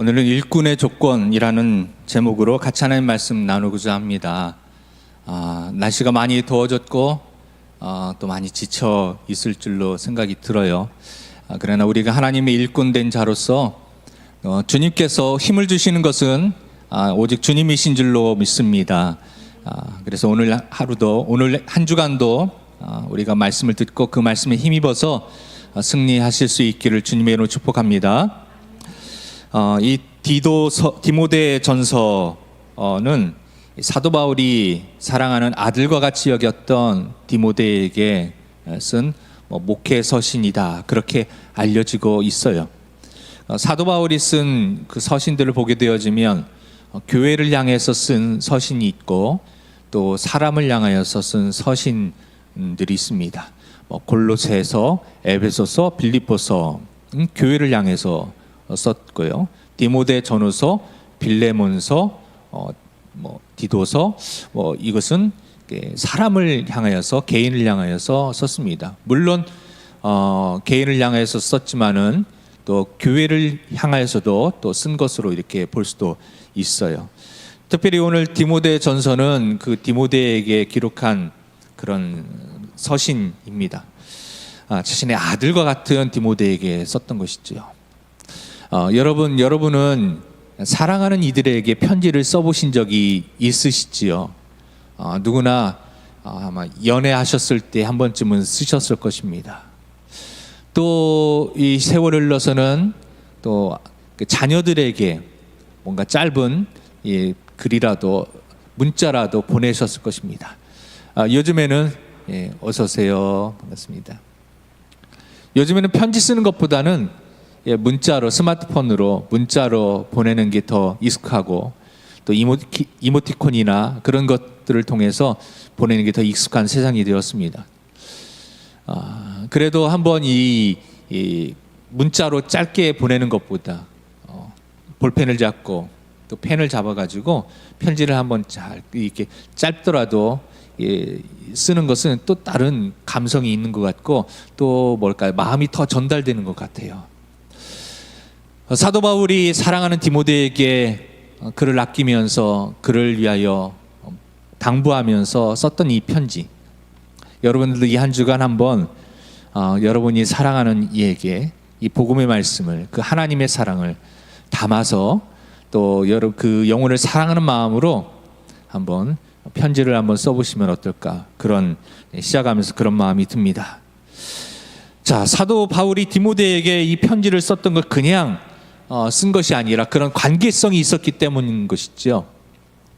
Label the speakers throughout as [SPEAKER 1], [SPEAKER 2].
[SPEAKER 1] 오늘은 일꾼의 조건이라는 제목으로 같이 하나님 말씀 나누고자 합니다. 날씨가 많이 더워졌고 또 많이 지쳐 있을 줄로 생각이 들어요. 그러나 우리가 하나님의 일꾼 된 자로서 주님께서 힘을 주시는 것은 오직 주님이신 줄로 믿습니다. 그래서 오늘 하루도, 오늘 한 주간도 우리가 말씀을 듣고 그 말씀에 힘입어서 승리하실 수 있기를 주님의 이름으로 축복합니다. 이 디모데 전서는 사도 바울이 사랑하는 아들과 같이 여겼던 디모데에게 쓴 목회 서신이다, 그렇게 알려지고 있어요. 사도 바울이 쓴 그 서신들을 보게 되어지면 교회를 향해서 쓴 서신이 있고 또 사람을 향하여서 쓴 서신들이 있습니다. 골로새서, 에베소서, 빌립보서, 교회를 향해서 썼고요. 디모데 전후서, 빌레몬서, 디도서, 이것은 사람을 향하여서, 개인을 향하여서 썼습니다. 물론 개인을 향하여서 썼지만은 또 교회를 향하여서도 또 쓴 것으로 이렇게 볼 수도 있어요. 특별히 오늘 디모데 전서는 그 디모데에게 기록한 그런 서신입니다. 자신의 아들과 같은 디모데에게 썼던 것이죠. 여러분은 사랑하는 이들에게 편지를 써보신 적이 있으시지요? 누구나 아마 연애하셨을 때 한 번쯤은 쓰셨을 것입니다. 또 이 세월을 흘러서는 또 자녀들에게 뭔가 짧은 글이라도 문자라도 보내셨을 것입니다. 요즘에는 어서 오세요, 반갑습니다. 요즘에는 편지 쓰는 것보다는 문자로, 스마트폰으로 문자로 보내는 게 더 익숙하고 또 이모티콘이나 그런 것들을 통해서 보내는 게 더 익숙한 세상이 되었습니다. 그래도 한번 이 문자로 짧게 보내는 것보다 볼펜을 잡고 또 펜을 잡아가지고 편지를 한번 잘 이렇게 짧더라도 쓰는 것은 또 다른 감성이 있는 것 같고 또 뭘까요? 마음이 더 전달되는 것 같아요. 사도 바울이 사랑하는 디모데에게 그를 아끼면서 그를 위하여 당부하면서 썼던 이 편지, 여러분들도 이 한 주간 한번 여러분이 사랑하는 이에게 이 복음의 말씀을, 그 하나님의 사랑을 담아서 또 그 영혼을 사랑하는 마음으로 한번 편지를 한번 써보시면 어떨까, 그런 시작하면서 그런 마음이 듭니다. 자, 사도 바울이 디모데에게 이 편지를 썼던 것 그냥 쓴 것이 아니라 그런 관계성이 있었기 때문인 것이죠.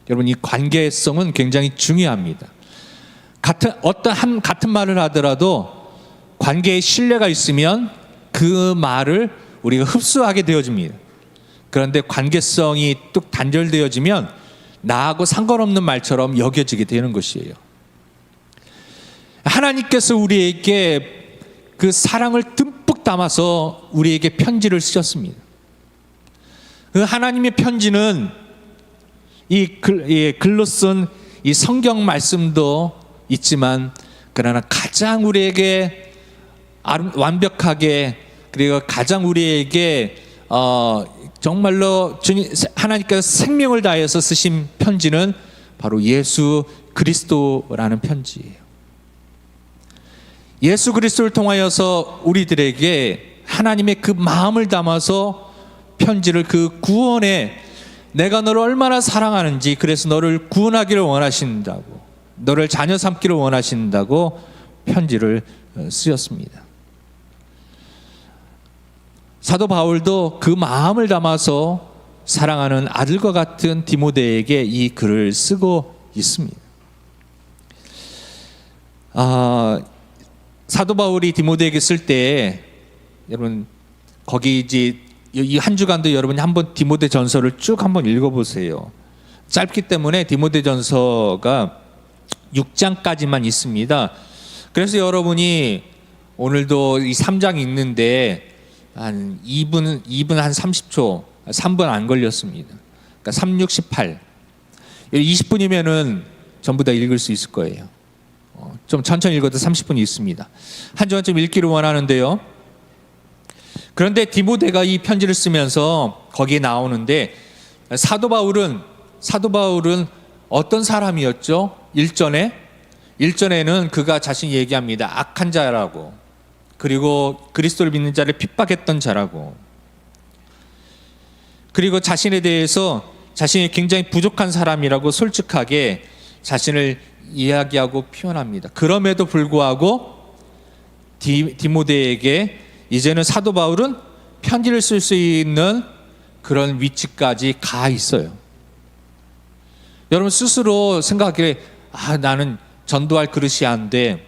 [SPEAKER 1] 여러분, 이 관계성은 굉장히 중요합니다. 같은 말을 하더라도 관계에 신뢰가 있으면 그 말을 우리가 흡수하게 되어집니다. 그런데 관계성이 뚝 단절되어지면 나하고 상관없는 말처럼 여겨지게 되는 것이에요. 하나님께서 우리에게 그 사랑을 듬뿍 담아서 우리에게 편지를 쓰셨습니다. 그 하나님의 편지는 이 글로 쓴 이 성경 말씀도 있지만, 그러나 가장 우리에게 완벽하게, 그리고 가장 우리에게 정말로 하나님께서 생명을 다해서 쓰신 편지는 바로 예수 그리스도라는 편지예요. 예수 그리스도를 통하여서 우리들에게 하나님의 그 마음을 담아서 편지를, 그 구원에 내가 너를 얼마나 사랑하는지, 그래서 너를 구원하기를 원하신다고, 너를 자녀 삼기를 원하신다고 편지를 쓰셨습니다. 사도 바울도 그 마음을 담아서 사랑하는 아들과 같은 디모데에게 이 글을 쓰고 있습니다. 사도 바울이 디모데에게 쓸 때, 여러분 거기 이제 이 한 주간도 여러분이 한번 디모데 전서를 쭉 한번 읽어보세요. 짧기 때문에 디모데 전서가 6장까지만 있습니다. 그래서 여러분이 오늘도 이 3장 읽는데 한 2분 한 30초, 3분 안 걸렸습니다. 그러니까 3, 6, 18. 20분이면은 전부 다 읽을 수 있을 거예요. 좀 천천히 읽어도 30분이 있습니다. 한 주간 좀 읽기를 원하는데요. 그런데 디모데가 이 편지를 쓰면서 거기에 나오는데 사도 바울은 어떤 사람이었죠? 일전에는 그가 자신이 얘기합니다. 악한 자라고, 그리고 그리스도를 믿는 자를 핍박했던 자라고, 그리고 자신에 대해서 자신이 굉장히 부족한 사람이라고 솔직하게 자신을 이야기하고 표현합니다. 그럼에도 불구하고 디모데에게 이제는 사도 바울은 편지를 쓸 수 있는 그런 위치까지 가 있어요. 여러분 스스로 생각하기에 나는 전도할 그릇이 안 돼,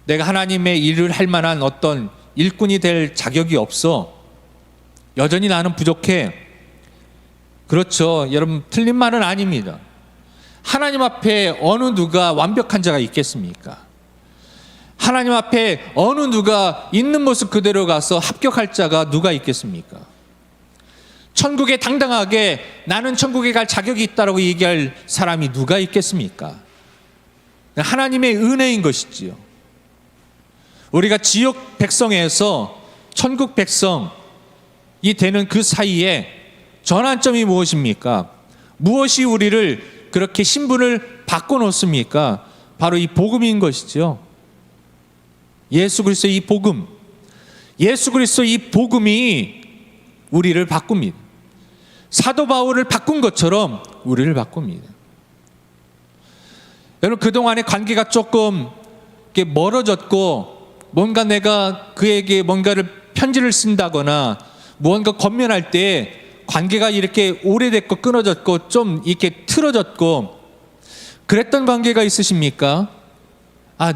[SPEAKER 1] 내가 하나님의 일을 할 만한 어떤 일꾼이 될 자격이 없어, 여전히 나는 부족해. 그렇죠. 여러분 틀린 말은 아닙니다. 하나님 앞에 어느 누가 완벽한 자가 있겠습니까? 하나님 앞에 어느 누가 있는 모습 그대로 가서 합격할 자가 누가 있겠습니까? 천국에 당당하게 나는 천국에 갈 자격이 있다고 얘기할 사람이 누가 있겠습니까? 하나님의 은혜인 것이지요. 우리가 지옥 백성에서 천국 백성이 되는 그 사이에 전환점이 무엇입니까? 무엇이 우리를 그렇게 신분을 바꿔놓습니까? 바로 이 복음인 것이죠. 예수 그리스도의 이 복음, 예수 그리스도의 이 복음이 우리를 바꿉니다. 사도 바울을 바꾼 것처럼 우리를 바꿉니다. 여러분 그동안의 관계가 조금 이렇게 멀어졌고, 뭔가 내가 그에게 뭔가를 편지를 쓴다거나 무언가 권면할 때 관계가 이렇게 오래됐고 끊어졌고 좀 이렇게 틀어졌고 그랬던 관계가 있으십니까?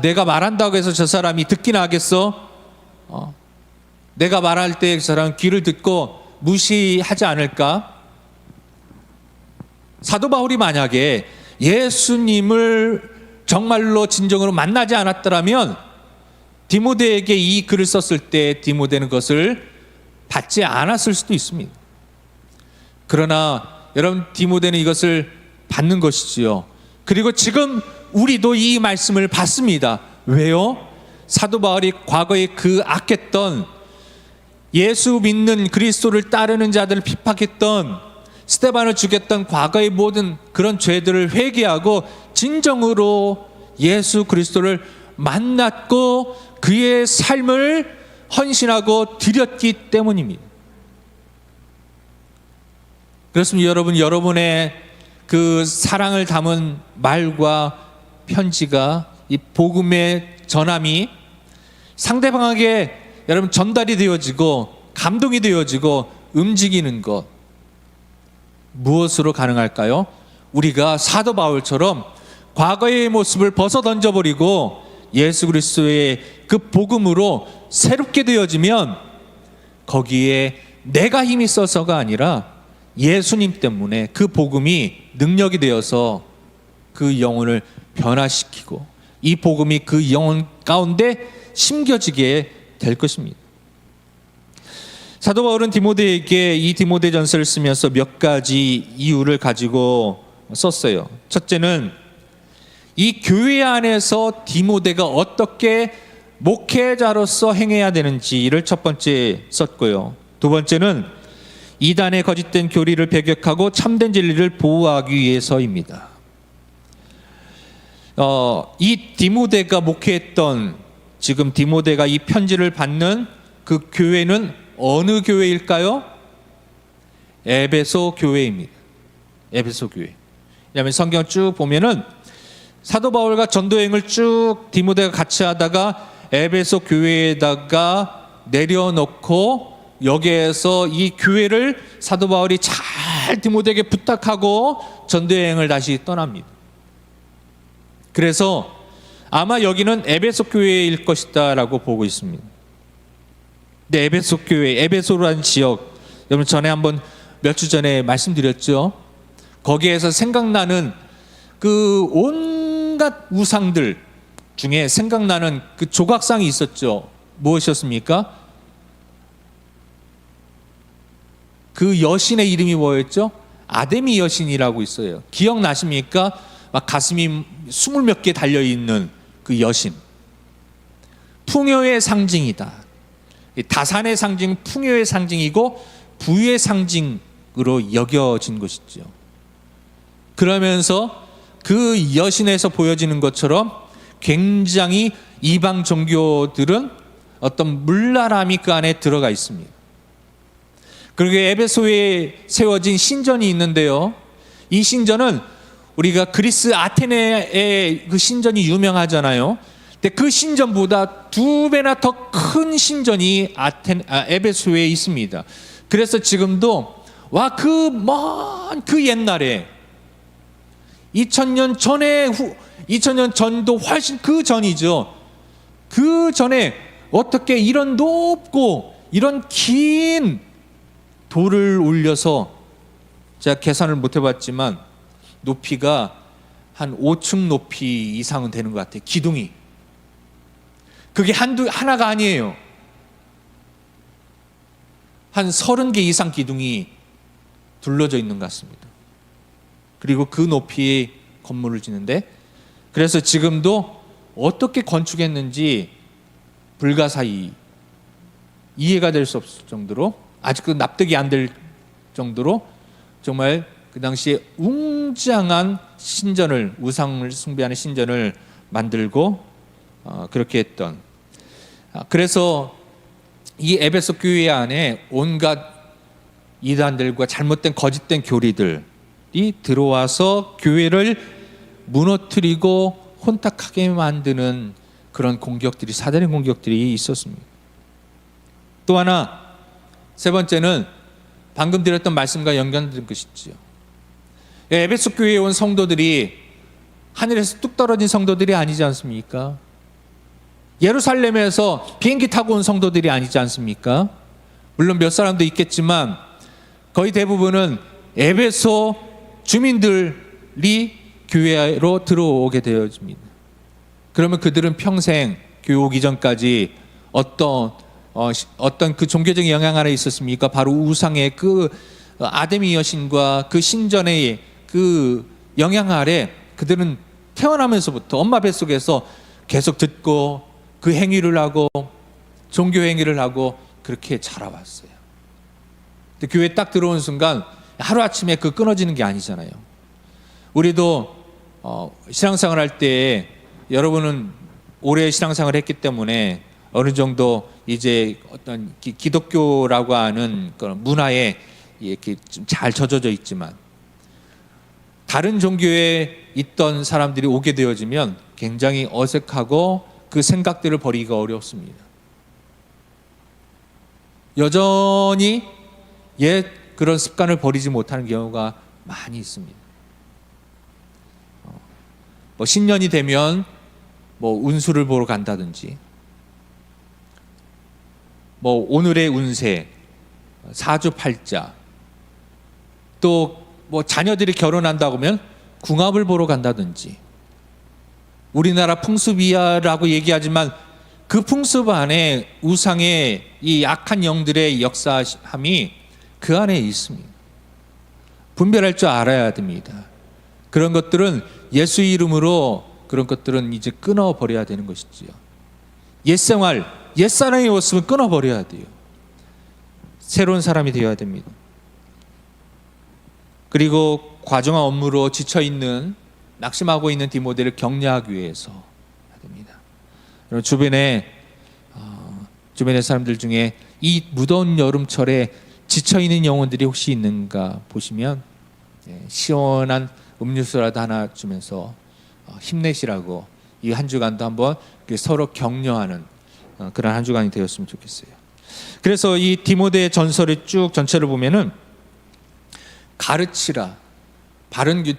[SPEAKER 1] 내가 말한다고 해서 저 사람이 듣기나 하겠어? 내가 말할 때 그 사람 귀를 듣고 무시하지 않을까? 사도 바울이 만약에 예수님을 정말로 진정으로 만나지 않았더라면 디모데에게 이 글을 썼을 때 디모데는 그것을 받지 않았을 수도 있습니다. 그러나 여러분 디모데는 이것을 받는 것이지요. 그리고 지금 우리도 이 말씀을 받습니다. 왜요? 사도 바울이 과거에 그 악했던, 예수 믿는 그리스도를 따르는 자들을 핍박했던, 스데반을 죽였던 과거의 모든 그런 죄들을 회개하고 진정으로 예수 그리스도를 만났고 그의 삶을 헌신하고 드렸기 때문입니다. 그렇습니다. 여러분, 여러분의 그 사랑을 담은 말과 편지가, 이 복음의 전함이 상대방에게 여러분 전달이 되어지고 감동이 되어지고 움직이는 것, 무엇으로 가능할까요? 우리가 사도 바울처럼 과거의 모습을 벗어 던져버리고 예수 그리스도의 그 복음으로 새롭게 되어지면 거기에 내가 힘이 있어서가 아니라 예수님 때문에 그 복음이 능력이 되어서 그 영혼을 변화시키고 이 복음이 그 영혼 가운데 심겨지게 될 것입니다. 사도 바울은 디모데에게 이 디모데전서를 쓰면서 몇 가지 이유를 가지고 썼어요. 첫째는 이 교회 안에서 디모데가 어떻게 목회자로서 행해야 되는지를 첫 번째 썼고요. 두 번째는 이단의 거짓된 교리를 배격하고 참된 진리를 보호하기 위해서입니다. 이 디모데가 목회했던, 지금 디모데가 이 편지를 받는 그 교회는 어느 교회일까요? 에베소 교회입니다. 에베소 교회. 왜냐하면 성경 쭉 보면은 사도 바울과 전도여행을 쭉 디모데가 같이 하다가 에베소 교회에다가 내려놓고 여기에서 이 교회를 사도 바울이 잘 디모데에게 부탁하고 전도여행을 다시 떠납니다. 그래서 아마 여기는 에베소 교회일 것이다 라고 보고 있습니다. 근데 에베소 교회, 에베소라는 지역, 여러분 전에 한번 몇 주 전에 말씀드렸죠. 거기에서 생각나는 그 온갖 우상들 중에 생각나는 그 조각상이 있었죠. 무엇이었습니까? 그 여신의 이름이 뭐였죠? 아데미 여신이라고 있어요. 기억나십니까? 막 가슴이 20몇 개 달려있는 그 여신. 풍요의 상징이다. 다산의 상징, 풍요의 상징이고 부의 상징으로 여겨진 것이죠. 그러면서 그 여신에서 보여지는 것처럼 굉장히 이방 종교들은 어떤 물나람이 그 안에 들어가 있습니다. 그리고 에베소에 세워진 신전이 있는데요. 이 신전은 우리가 그리스 아테네의 그 신전이 유명하잖아요. 근데 그 신전보다 2배나 더 큰 신전이 에베소에 있습니다. 그래서 지금도 그 먼 그 옛날에 2000년 전에 2000년 전도 훨씬 그 전이죠. 그 전에 어떻게 이런 높고 이런 긴 돌을 올려서, 제가 계산을 못 해봤지만 높이가 한 5층 높이 이상은 되는 것 같아요. 기둥이. 그게 하나가 아니에요. 한 30개 이상 기둥이 둘러져 있는 것 같습니다. 그리고 그 높이의 건물을 짓는데, 그래서 지금도 어떻게 건축했는지 불가사의 이해가 될 수 없을 정도로, 아직도 납득이 안 될 정도로 정말 그 당시에 웅장한 신전을, 우상을 숭배하는 신전을 만들고 그렇게 했던. 그래서 이 에베소 교회 안에 온갖 이단들과 잘못된 거짓된 교리들이 들어와서 교회를 무너뜨리고 혼탁하게 만드는 그런 공격들이, 사단의 공격들이 있었습니다. 또 하나, 세 번째는 방금 드렸던 말씀과 연관된 것이죠. 에베소 교회에 온 성도들이 하늘에서 뚝 떨어진 성도들이 아니지 않습니까? 예루살렘에서 비행기 타고 온 성도들이 아니지 않습니까? 물론 몇 사람도 있겠지만 거의 대부분은 에베소 주민들이 교회로 들어오게 되어집니다. 그러면 그들은 평생 교회 오기 전까지 어떤 그 종교적인 영향 아래 있었습니까? 바로 우상의 그 아데미 여신과 그 신전의 그 영향 아래 그들은 태어나면서부터 엄마 뱃속에서 계속 듣고 그 행위를 하고 종교 행위를 하고 그렇게 자라왔어요. 근데 교회에 딱 들어온 순간 하루아침에 그 끊어지는 게 아니잖아요. 우리도 신앙생활 할 때, 여러분은 오래 신앙생활을 했기 때문에 어느 정도 이제 어떤 기독교라고 하는 그런 문화에 이렇게 좀 잘 젖어져 있지만, 다른 종교에 있던 사람들이 오게 되어지면 굉장히 어색하고 그 생각들을 버리기가 어렵습니다. 여전히 옛 그런 습관을 버리지 못하는 경우가 많이 있습니다. 신년이 되면 운수를 보러 간다든지, 오늘의 운세, 사주팔자, 또 자녀들이 결혼한다고 하면 궁합을 보러 간다든지, 우리나라 풍습이야라고 얘기하지만 그 풍습 안에 우상의 이 악한 영들의 역사함이 그 안에 있습니다. 분별할 줄 알아야 됩니다. 그런 것들은 예수 이름으로, 그런 것들은 이제 끊어버려야 되는 것이지요. 옛생활, 옛사랑이 왔으면 끊어버려야 돼요. 새로운 사람이 되어야 됩니다. 그리고 과정한 업무로 지쳐있는, 낙심하고 있는 디모데를 격려하기 위해서 해야 됩니다. 여러분, 주변의 사람들 중에 이 무더운 여름철에 지쳐있는 영혼들이 혹시 있는가 보시면 시원한 음료수라도 하나 주면서 힘내시라고 이 한 주간도 한번 서로 격려하는 그런 한 주간이 되었으면 좋겠어요. 그래서 이 디모데 전설의 쭉 전체를 보면은 가르치라,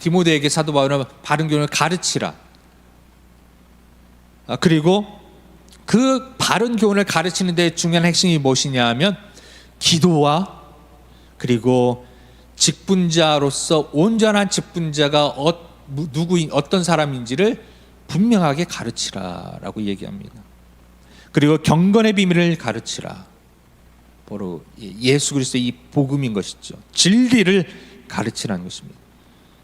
[SPEAKER 1] 디모데에게 사도 바울은 바른 교훈을 가르치라. 그리고 그 바른 교훈을 가르치는 데 중요한 핵심이 무엇이냐 하면 기도와, 그리고 직분자로서 온전한 직분자가 어떤 사람인지를 분명하게 가르치라라고 얘기합니다. 그리고 경건의 비밀을 가르치라. 바로 예수 그리스도의 이 복음인 것이죠. 진리를 가르치라는 것입니다.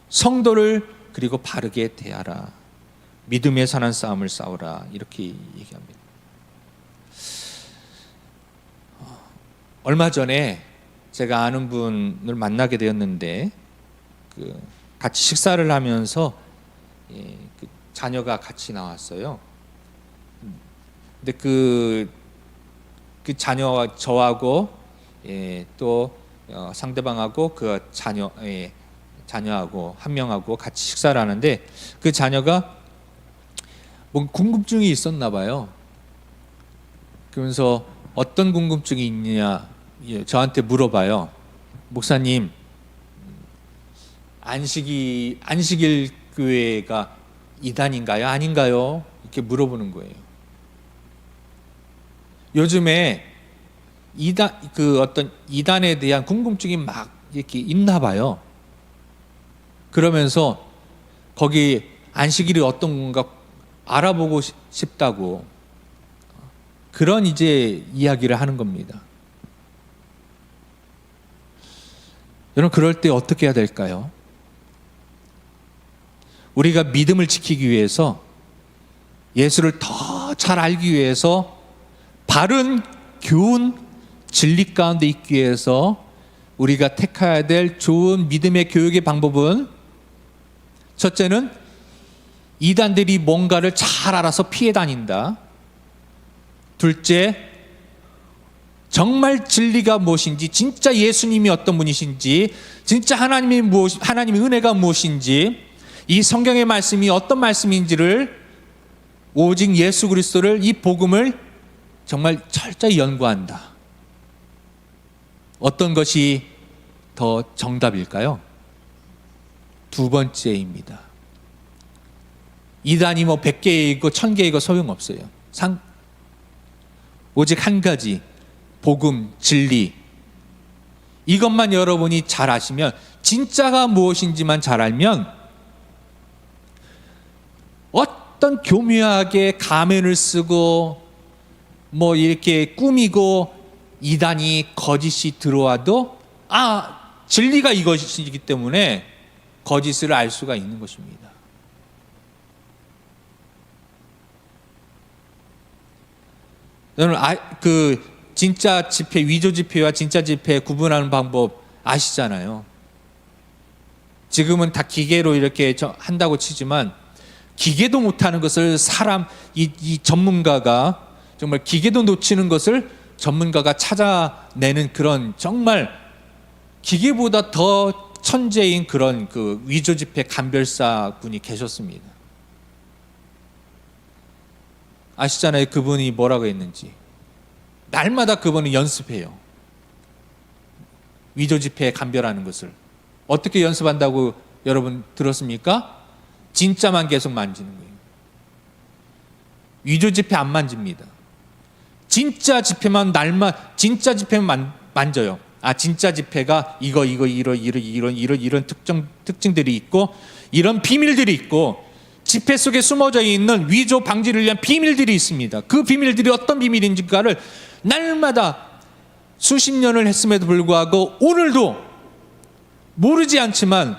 [SPEAKER 1] 성도를 그리고 바르게 대하라. 믿음에 사는 싸움을 싸우라. 이렇게 얘기합니다. 얼마 전에 제가 아는 분을 만나게 되었는데 같이 식사를 하면서 그 자녀가 같이 나왔어요. 근데 그 자녀와 저하고 또 상대방하고 그 자녀하고 한 명하고 같이 식사를 하는데 그 자녀가 뭐 궁금증이 있었나 봐요. 그러면서 어떤 궁금증이 있느냐 저한테 물어봐요. 목사님, 안식일 교회가 이단인가요? 아닌가요? 이렇게 물어보는 거예요. 요즘에 어떤 이단에 대한 궁금증이 막 이렇게 있나 봐요. 그러면서 거기 안식일이 어떤 건가 알아보고 싶다고 그런 이제 이야기를 하는 겁니다. 여러분, 그럴 때 어떻게 해야 될까요? 우리가 믿음을 지키기 위해서, 예수를 더 잘 알기 위해서, 바른 교훈 진리 가운데 있기 위해서 우리가 택해야 될 좋은 믿음의 교육의 방법은, 첫째는 이단들이 뭔가를 잘 알아서 피해 다닌다. 둘째, 정말 진리가 무엇인지, 진짜 예수님이 어떤 분이신지, 진짜 하나님의 은혜가 무엇인지, 이 성경의 말씀이 어떤 말씀인지를, 오직 예수 그리스도를, 이 복음을 정말 철저히 연구한다. 어떤 것이 더 정답일까요? 두 번째입니다. 이단이 뭐 100개이고 1000개이고 소용없어요. 오직 한 가지, 복음, 진리, 이것만 여러분이 잘 아시면, 진짜가 무엇인지만 잘 알면, 어떤 교묘하게 가면을 쓰고 뭐 이렇게 꾸미고 이단이 거짓이 들어와도 진리가 이것이기 때문에 거짓을 알 수가 있는 것입니다. 여러분, 진짜 지폐, 위조 지폐와 진짜 지폐 구분하는 방법 아시잖아요. 지금은 다 기계로 이렇게 한다고 치지만, 기계도 못하는 것을 이 전문가가, 정말 기계도 놓치는 것을 전문가가 찾아내는 그런, 정말 기계보다 더 천재인 그런 그 위조 지폐 감별사 분이 계셨습니다. 아시잖아요. 그분이 뭐라고 했는지. 날마다 그분은 연습해요. 위조 지폐 감별하는 것을. 어떻게 연습한다고 여러분 들었습니까? 진짜만 계속 만지는 거예요. 위조 지폐 안 만집니다. 진짜 지폐만 진짜 지폐만 만져요. 진짜 지폐가 이런 특징들이 있고, 이런 비밀들이 있고, 지폐 속에 숨어져 있는 위조 방지를 위한 비밀들이 있습니다. 그 비밀들이 어떤 비밀인지를 날마다 수십 년을 했음에도 불구하고 오늘도 모르지 않지만,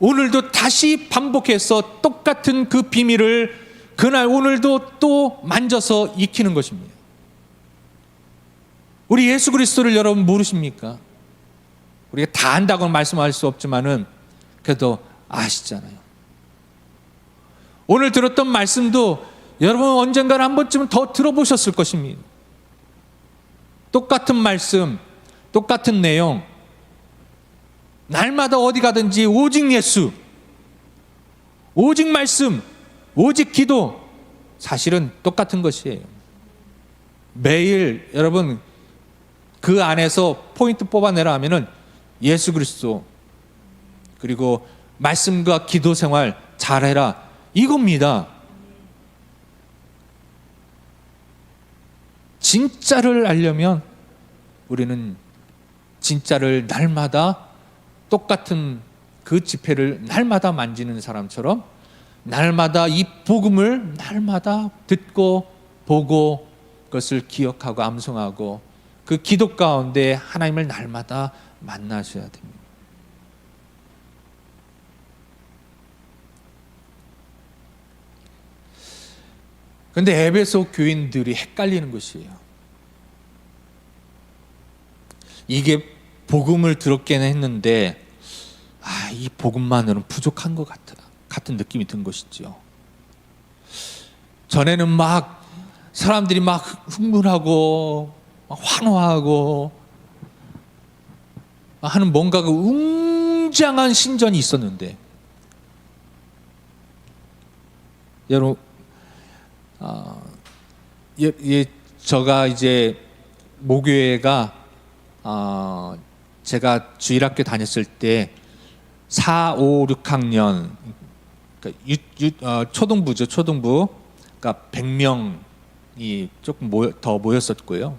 [SPEAKER 1] 오늘도 다시 반복해서 똑같은 그 비밀을 그날 오늘도 또 만져서 익히는 것입니다. 우리 예수 그리스도를 여러분 모르십니까? 우리가 다 안다고는 말씀할 수 없지만은 그래도 아시잖아요. 오늘 들었던 말씀도 여러분 언젠가는 한 번쯤은 더 들어보셨을 것입니다. 똑같은 말씀, 똑같은 내용, 날마다 어디 가든지 오직 예수, 오직 말씀, 오직 기도, 사실은 똑같은 것이에요. 매일 여러분 그 안에서 포인트 뽑아내라 하면은 예수 그리스도, 그리고 말씀과 기도 생활 잘해라, 이겁니다. 진짜를 알려면 우리는 진짜를 날마다 똑같은 그 지폐를 날마다 만지는 사람처럼, 날마다 이 복음을 날마다 듣고 보고 그것을 기억하고 암송하고 그 기도 가운데 하나님을 날마다 만나셔야 됩니다. 그런데 에베소 교인들이 헷갈리는 것이에요. 이게 복음을 들었기는 했는데 이 복음만으로는 부족한 것 같은 느낌이 든 것이죠. 전에는 막 사람들이 막 흥분하고 막 환호하고 하는 뭔가 웅장한 신전이 있었는데, 여러분, 제가 이제 모교회가 제가 주일학교 다녔을 때 4, 5, 6학년 그러니까 초등부죠. 초등부. 그러니까 100명이 조금 더 모였었고요.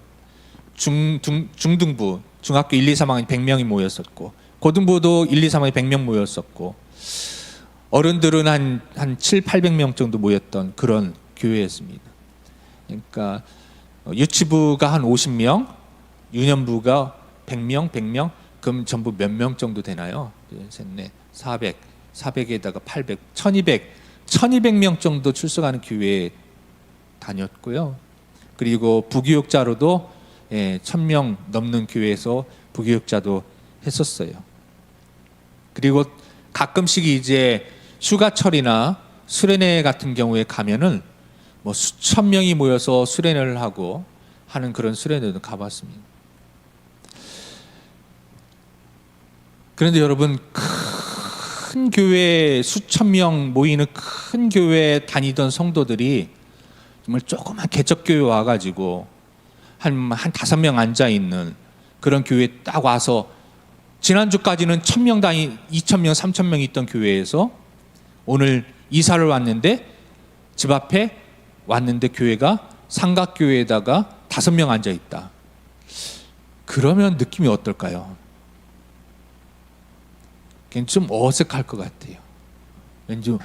[SPEAKER 1] 중등부, 중학교 1, 2, 3학년 100명이 모였었고, 고등부도 1, 2, 3학년 100명 모였었고, 어른들은 한 7, 800명 정도 모였던 그런 교회였습니다. 그러니까 유치부가 한 50명, 유년부가 100명, 그럼 전부 몇 명 정도 되나요? 셋, 넷, 400에다가 800, 1200명 정도 출석하는 교회에 다녔고요. 그리고 부교육자로도 1000명 넘는 교회에서 부교육자도 했었어요. 그리고 가끔씩 이제 휴가철이나 수련회 같은 경우에 가면은 뭐 수천 명이 모여서 수련회를 하고 하는 그런 수련회도 가봤습니다. 그런데 여러분, 큰 교회 수천 명 모이는 큰 교회에 다니던 성도들이 정말 조그만 개척교회 와가지고 한 5명 앉아있는 그런 교회에 딱 와서, 지난주까지는 1000명 2000명, 3000명 있던 교회에서 오늘 이사를 왔는데 집 앞에 왔는데 교회가 삼각교회에다가 5명 앉아있다. 그러면 느낌이 어떨까요? 그냥 좀 어색할 것 같아요. 왠지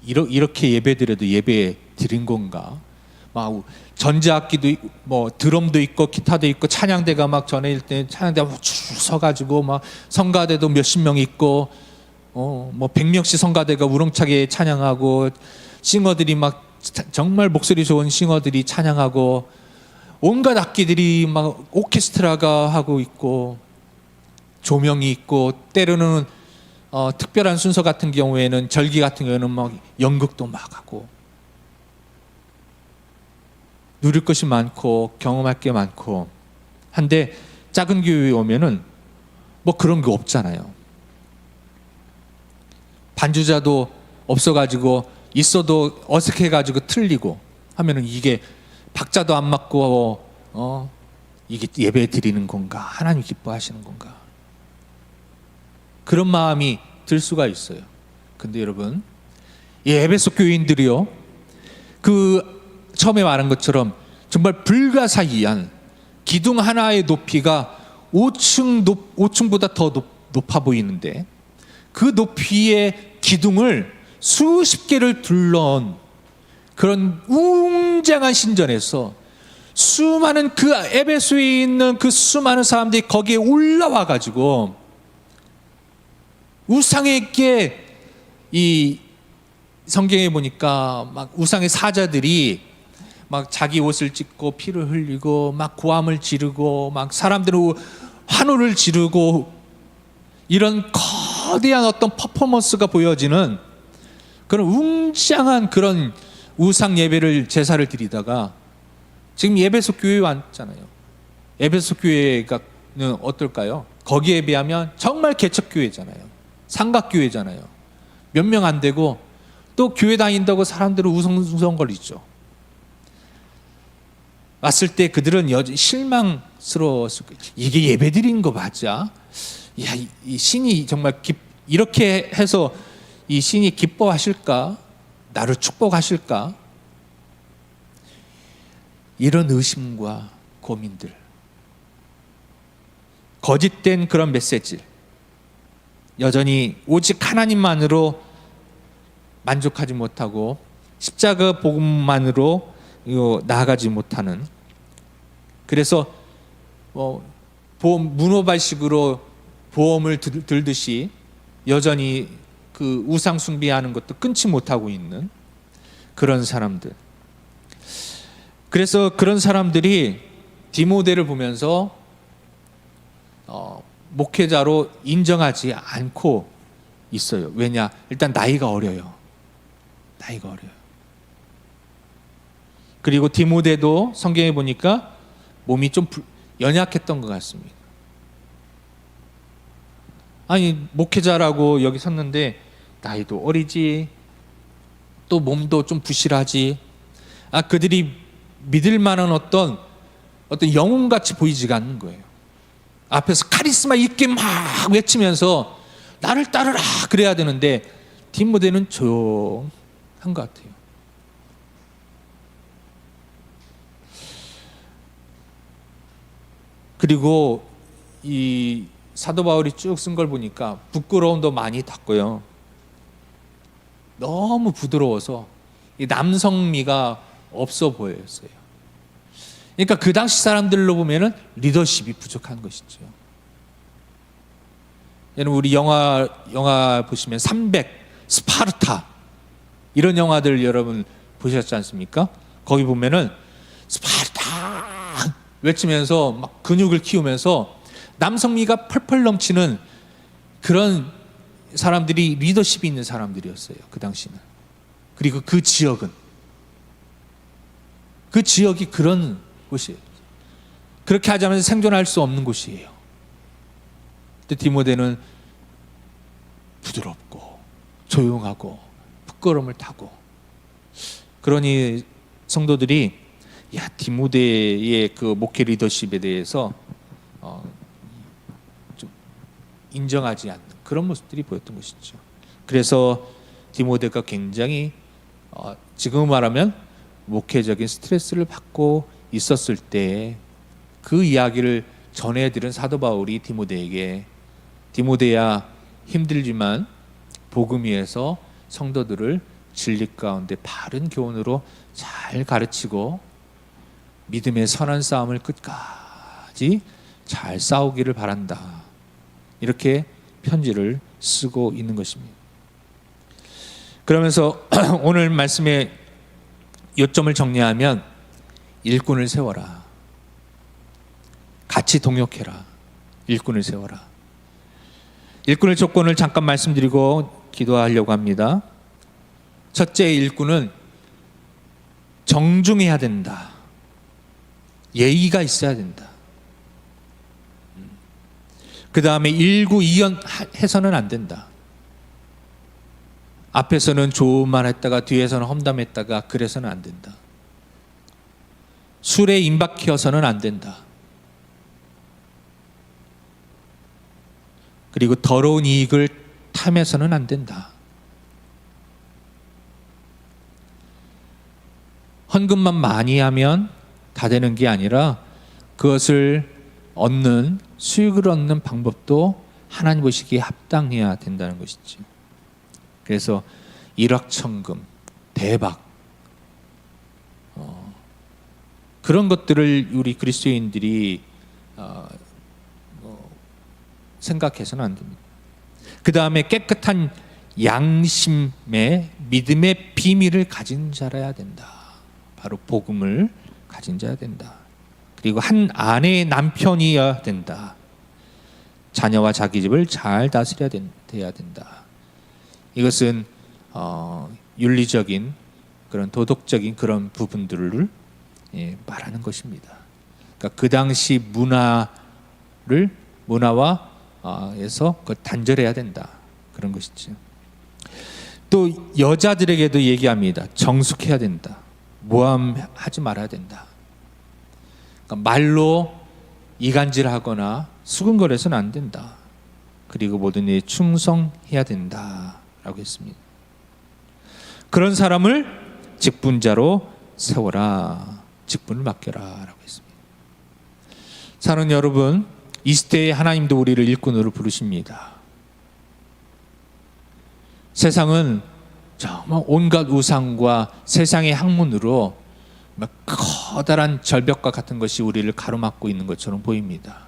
[SPEAKER 1] 이렇게 예배드려도 예배 드린 건가? 막 전자악기도 뭐 드럼도 있고 기타도 있고 찬양대가 막 전에 때 찬양대가 쭉 서가지고 막 성가대도 몇십 명 있고 뭐 100명씩 성가대가 우렁차게 찬양하고, 싱어들이 막 정말 목소리 좋은 싱어들이 찬양하고, 온갖 악기들이 막 오케스트라가 하고 있고, 조명이 있고, 때로는 특별한 순서 같은 경우에는, 절기 같은 경우에는 막 연극도 막 하고, 누릴 것이 많고 경험할 게 많고 한데, 작은 교회에 오면은 뭐 그런 게 없잖아요. 반주자도 없어가지고, 있어도 어색해가지고 틀리고 하면은 이게 박자도 안 맞고 이게 예배 드리는 건가, 하나님 기뻐하시는 건가, 그런 마음이 들 수가 있어요. 근데 여러분, 이 에베소 교인들이요, 그 처음에 말한 것처럼 정말 불가사의한 기둥 하나의 높이가 5층보다 더 높아 보이는데, 그 높이의 기둥을 수십 개를 둘러온 그런 웅장한 신전에서 수많은 그 에베소에 있는 그 수많은 사람들이 거기에 올라와 가지고 우상에게, 이 성경에 보니까 막 우상의 사자들이 막 자기 옷을 찢고 피를 흘리고 막 고함을 지르고 막 사람들은 환호를 지르고, 이런 거대한 어떤 퍼포먼스가 보여지는 그런 웅장한 그런 우상 예배를, 제사를 드리다가 지금 에베소 교회에 왔잖아요. 에베소 교회가 어떨까요? 거기에 비하면 정말 개척교회잖아요. 삼각교회잖아요. 몇 명 안 되고 또 교회 다닌다고 사람들은 우성우성거리죠. 왔을 때 그들은 여전히 실망스러웠을 거예요. 이게 예배드리는 거 맞아? 야, 이 신이 정말 이렇게 해서 이 신이 기뻐하실까? 나를 축복하실까? 이런 의심과 고민들, 거짓된 그런 메시지, 여전히 오직 하나님만으로 만족하지 못하고 십자가 복음만으로 나아가지 못하는, 그래서 문어발식으로 보험을 들듯이 여전히 그 우상 숭배하는 것도 끊지 못하고 있는 그런 사람들. 그래서 그런 사람들이 디모데를 보면서 목회자로 인정하지 않고 있어요. 왜냐? 일단 나이가 어려요. 나이가 어려요. 그리고 디모데도 성경에 보니까 몸이 좀 연약했던 것 같습니다. 아니, 목회자라고 여기 섰는데 나이도 어리지, 또 몸도 좀 부실하지. 그들이 믿을 만한 어떤 영웅같이 보이지가 않는 거예요. 앞에서 카리스마 있게 막 외치면서 나를 따르라 그래야 되는데 디모데는 조용한 것 같아요. 그리고 이 사도 바울이 쭉 쓴 걸 보니까 부끄러움도 많이 탔고요. 너무 부드러워서 이 남성미가 없어 보였어요. 그러니까 그 당시 사람들로 보면은 리더십이 부족한 것이죠. 여러분, 우리 영화 보시면 300, 스파르타 이런 영화들 여러분 보셨지 않습니까? 거기 보면은 스파르타 외치면서 막 근육을 키우면서 남성미가 펄펄 넘치는 그런 사람들이 리더십이 있는 사람들이었어요. 그 당시는. 그리고 그 지역이 그런 곳이에요. 그렇게 하자면 생존할 수 없는 곳이에요. 근데 디모데는 부드럽고 조용하고 부끄러움을 타고, 그러니 성도들이 디모데의 그 목회 리더십에 대해서 좀 인정하지 않는 그런 모습들이 보였던 것이죠. 그래서 디모데가 굉장히 지금 말하면 목회적인 스트레스를 받고 있었을 때 그 이야기를 전해드린 사도 바울이 디모데에게, 디모데야 힘들지만 복음 위에서 성도들을 진리 가운데 바른 교훈으로 잘 가르치고 믿음의 선한 싸움을 끝까지 잘 싸우기를 바란다. 이렇게 편지를 쓰고 있는 것입니다. 그러면서 오늘 말씀의 요점을 정리하면 일꾼을 세워라. 같이 동역해라. 일꾼을 세워라. 일꾼의 조건을 잠깐 말씀드리고 기도하려고 합니다. 첫째, 일꾼은 정중해야 된다. 예의가 있어야 된다. 그 다음에 일구이연 해서는 안 된다. 앞에서는 좋은 말 했다가 뒤에서는 험담했다가 그래서는 안 된다. 술에 임박해서는 안 된다. 그리고 더러운 이익을 탐해서는 안 된다. 헌금만 많이 하면 다 되는 게 아니라 그것을 얻는, 수익을 얻는 방법도 하나님 보시기에 합당해야 된다는 것이죠. 그래서 일확천금, 대박, 그런 것들을 우리 그리스도인들이 생각해서는 안 됩니다. 그 다음에 깨끗한 양심의 믿음의 비밀을 가진 자라야 된다. 바로 복음을 가진 자야 된다. 그리고 한 아내의 남편이어야 된다. 자녀와 자기 집을 잘 다스려야 돼야 된다. 이것은 윤리적인 그런 도덕적인 그런 부분들을 말하는 것입니다. 그러니까 그 당시 문화와 에서 단절해야 된다. 그런 것이죠. 또 여자들에게도 얘기합니다. 정숙해야 된다. 모함하지 말아야 된다. 그러니까 말로 이간질하거나 수근거려서는 안 된다. 그리고 모든 일에 충성해야 된다라고 했습니다. 그런 사람을 직분자로 세워라. 직분을 맡겨라라고 했습니다. 사랑하는 여러분, 이 시대에 하나님도 우리를 일꾼으로 부르십니다. 세상은 정말 온갖 우상과 세상의 학문으로 커다란 절벽과 같은 것이 우리를 가로막고 있는 것처럼 보입니다.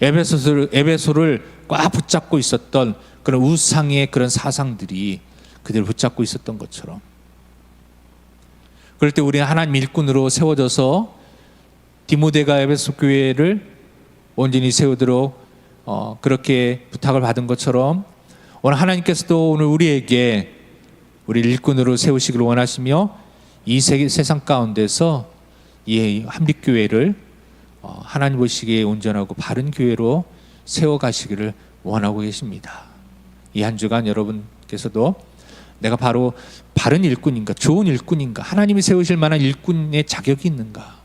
[SPEAKER 1] 에베소를 꽉 붙잡고 있었던 그런 우상의 그런 사상들이 그들을 붙잡고 있었던 것처럼, 그럴 때 우리는 하나님 일꾼으로 세워져서 디모데가 에베소 교회를 온전히 세우도록 그렇게 부탁을 받은 것처럼 오늘 하나님께서도 오늘 우리에게 우리를 일꾼으로 세우시기를 원하시며 이 세상 가운데서 이 한빛교회를 하나님 보시기에 온전하고 바른 교회로 세워가시기를 원하고 계십니다. 이 한 주간 여러분께서도 내가 바로 바른 일꾼인가, 좋은 일꾼인가, 하나님이 세우실 만한 일꾼의 자격이 있는가,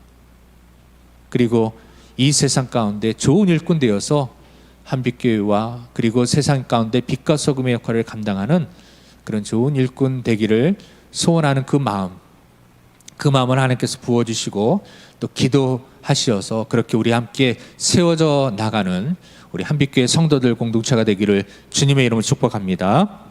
[SPEAKER 1] 그리고 이 세상 가운데 좋은 일꾼 되어서 한빛교회와 그리고 세상 가운데 빛과 소금의 역할을 감당하는 그런 좋은 일꾼 되기를 소원하는 그 마음을 하나님께서 부어주시고 또 기도하시어서 그렇게 우리 함께 세워져 나가는 우리 한빛교회 성도들 공동체가 되기를 주님의 이름으로 축복합니다.